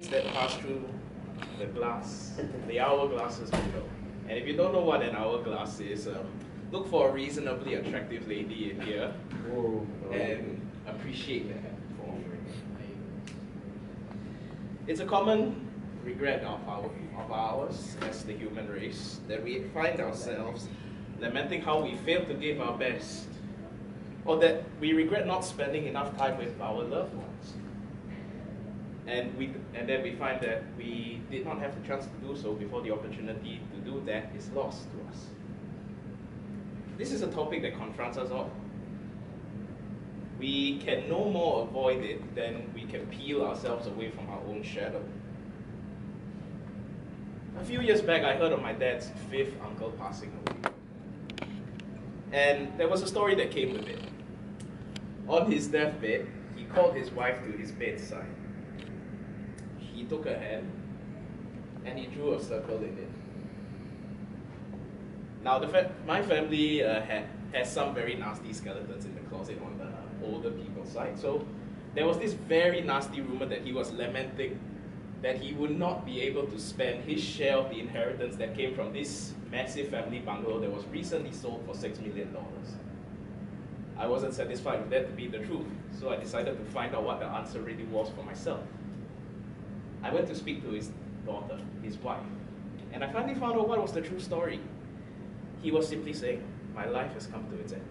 that pass through the glass, the hourglass's window. And if you don't know what an hourglass is, look for a reasonably attractive lady in here and appreciate that for offering. It's a common regret of ours as the human race that we find ourselves lamenting how we failed to give our best, or that we regret not spending enough time with our loved ones. And then we find that we did not have the chance to do so before the opportunity to do that is lost to us. This is a topic that confronts us all. We can no more avoid it than we can peel ourselves away from our own shadow. A few years back, I heard of my dad's 5th uncle passing away. And there was a story that came with it. On his deathbed, he called his wife to his bedside. He took her hand and he drew a circle in it. Now, my family has some very nasty skeletons in the closet on the older people's side. So there was this very nasty rumor that he was lamenting that he would not be able to spend his share of the inheritance that came from this massive family bungalow that was recently sold for $6 million. I wasn't satisfied with that to be the truth, so I decided to find out what the answer really was for myself. I went to speak to his daughter, his wife, and I finally found out what was the true story. He was simply saying, "My life has come to its end."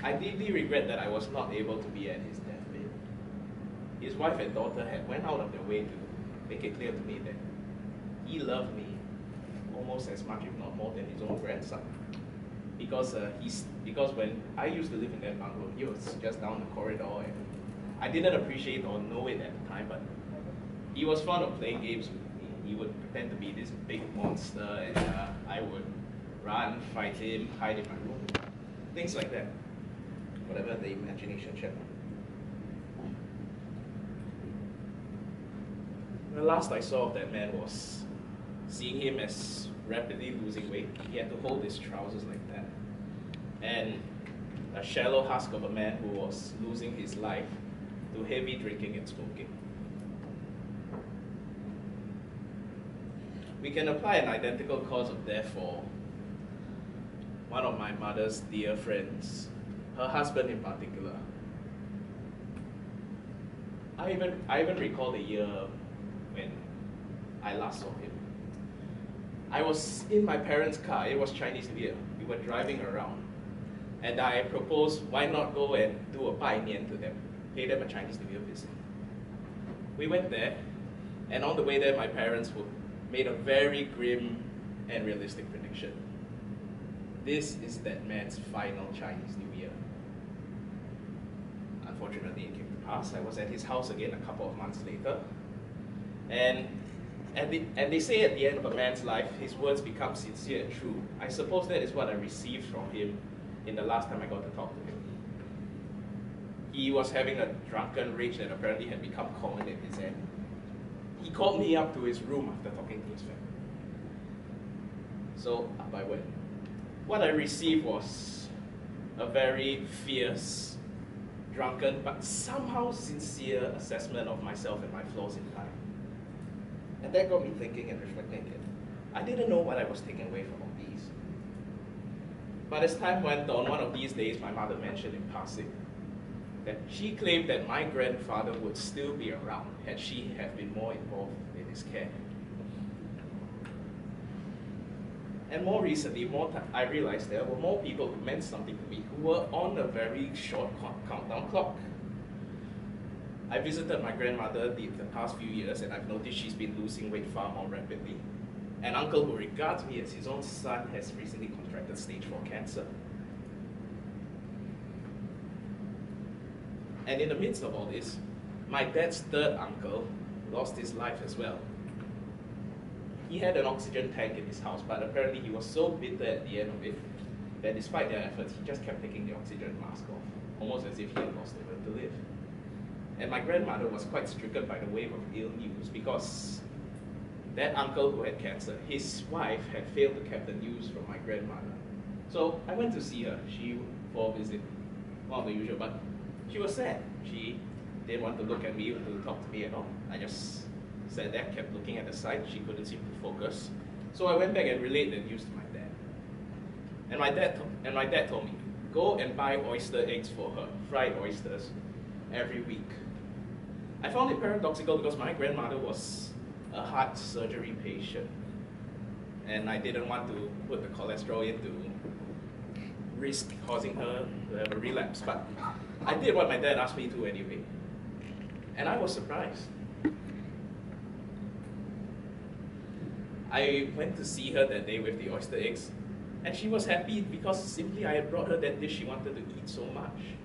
I deeply regret that I was not able to be at his deathbed. His wife and daughter had went out of their way to make it clear to me that he loved me almost as much, if not more, than his own grandson. Because when I used to live in that bungalow, he was just down the corridor, and I didn't appreciate or know it at the time, but he was fond of playing games with me. He would pretend to be this big monster, and I would run, fight him, hide in my room, things like that. Whatever the imagination channel. The last I saw of that man was seeing him as rapidly losing weight. He had to hold his trousers like that. And a shallow husk of a man who was losing his life to heavy drinking and smoking. We can apply an identical cause of death for one of my mother's dear friends, her husband in particular. I even recall the year when I last saw him. I was in my parents' car. It was Chinese New Year. We were driving around, and I proposed, why not go and do a bai nian to them, pay them a Chinese New Year visit. We went there, and on the way there, my parents made a very grim and realistic prediction. This is that man's final Chinese New Year. Unfortunately, it came to pass. I was at his house again a couple of months later, and they say at the end of a man's life, his words become sincere and true. I suppose that is what I received from him in the last time I got to talk to him. He was having a drunken rage that apparently had become common at his end. He called me up to his room after talking to his family. So up I went. What I received was a very fierce, drunken, but somehow sincere assessment of myself and my flaws in life. And that got me thinking and reflecting it. I didn't know what I was taking away from all these. But as time went on, one of these days, my mother mentioned in passing that she claimed that my grandfather would still be around had she have been more involved in his care. And more recently, I realized there were more people who meant something to me, who were on a very short countdown clock. I visited my grandmother the past few years, and I've noticed she's been losing weight far more rapidly. An uncle who regards me as his own son has recently contracted stage 4 cancer. And in the midst of all this, my dad's 3rd uncle lost his life as well. He had an oxygen tank in his house, but apparently he was so bitter at the end of it that despite their efforts, he just kept taking the oxygen mask off, almost as if he had lost the will to live. And my grandmother was quite stricken by the wave of ill news because that uncle who had cancer, his wife had failed to get the news from my grandmother. So I went to see her, for a visit, one of the usual, but she was sad. She didn't want to look at me or to talk to me at all. I just sat there, kept looking at the side. She couldn't seem to focus. So I went back and relayed the news to my dad. And my dad told me, go and buy oyster eggs for her, fried oysters, every week. I found it paradoxical because my grandmother was a heart surgery patient, and I didn't want to put the cholesterol in to risk causing her to have a relapse, but I did what my dad asked me to anyway, and I was surprised. I went to see her that day with the oyster eggs, and she was happy because simply I had brought her that dish she wanted to eat so much.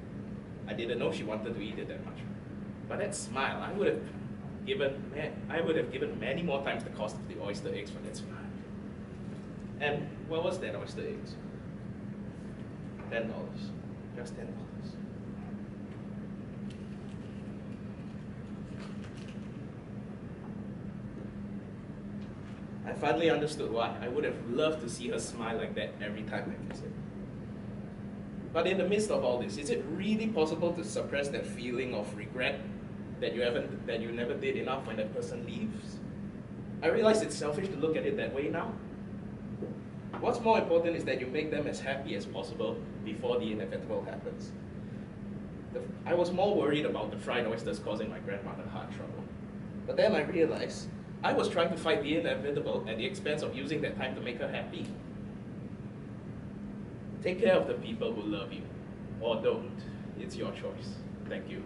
I didn't know she wanted to eat it that much. But that smile, I would have given many more times the cost of the oyster eggs for that smile. And what was that oyster eggs? $10. Just $10. I finally understood why. I would have loved to see her smile like that every time I visit. But in the midst of all this, is it really possible to suppress that feeling of regret that you never did enough when that person leaves? I realize it's selfish to look at it that way now. What's more important is that you make them as happy as possible before the inevitable happens. I was more worried about the fried oysters causing my grandmother heart trouble. But then I realized I was trying to fight the inevitable at the expense of using that time to make her happy. Take care of the people who love you, or don't. It's your choice. Thank you.